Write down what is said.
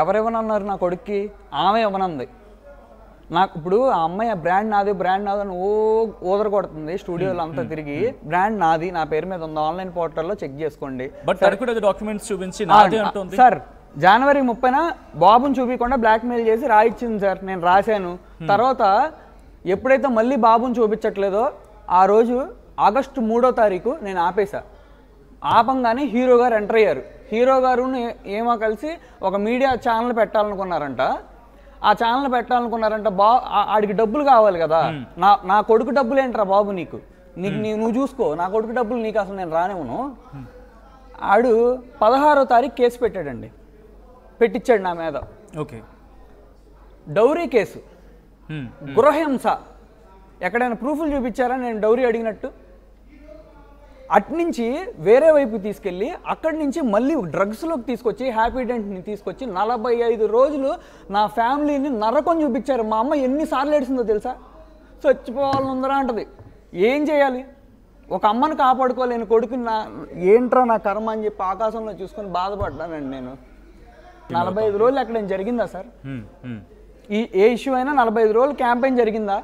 ఎవరెవనన్నారు నా కొడుక్కి? ఆమె ఇవ్వనంది. నాకు ఇప్పుడు ఆ అమ్మాయి బ్రాండ్ నాది అని ఓదర కొడుతుంది స్టూడియోలో అంతా తిరిగి. బ్రాండ్ నాది, నా పేరు మీద ఉంది, ఆన్లైన్ పోర్టల్లో చెక్ చేసుకోండి. డాక్యుమెంట్స్ చూపించి సార్ జనవరి 30న బాబుని చూపించకుండా బ్లాక్మెయిల్ చేసి రాయిచ్చింది సార్. నేను రాశాను. తర్వాత ఎప్పుడైతే మళ్ళీ బాబుని చూపించట్లేదో ఆ రోజు ఆగస్టు 3వ తారీఖు నేను ఆపేశా. ఆపంగానే హీరో గారు ఎంటర్ అయ్యారు. హీరో గారు ఏమో కలిసి ఒక మీడియా ఛానల్ పెట్టాలనుకున్నారంట. ఆ ఛానల్ పెట్టాలనుకున్నారంట. ఆడికి డబ్బులు కావాలి కదా. నా కొడుకు డబ్బులు ఏంట్రా బాబు నీకు నువ్వు చూసుకో, నా కొడుకు డబ్బులు నీకు అసలు నేను రానివ్వను. ఆడు 16వ తారీఖు కేసు పెట్టాడండి, పెట్టించాడు నా మీద. ఓకే, డౌరీ కేసు, గృహహింస. ఎక్కడైనా ప్రూఫ్లు చూపించారా నేను డౌరీ అడిగినట్టు? అట్నుంచి వేరే వైపు తీసుకెళ్ళి అక్కడి నుంచి మళ్ళీ డ్రగ్స్లోకి తీసుకొచ్చి హ్యాపీడెంట్ని తీసుకొచ్చి 45 రోజులు నా ఫ్యామిలీని నరకం చూపించారు. మా అమ్మ ఎన్నిసార్లు ఏడ్చిందో తెలుసా? చచ్చిపోవాలనుందరా అంటది. ఏం చేయాలి? ఒక అమ్మను కాపాడుకోలేని కొడుకుని ఏంట్రా నా కర్మ అని చెప్పి ఆకాశంలో చూసుకొని బాధపడ్డానండి నేను. 45 రోజులు ఎక్కడైనా జరిగిందా సార్? ఏ ఇష్యూ అయినా 45 రోజులు క్యాంపెయిన్ జరిగిందా?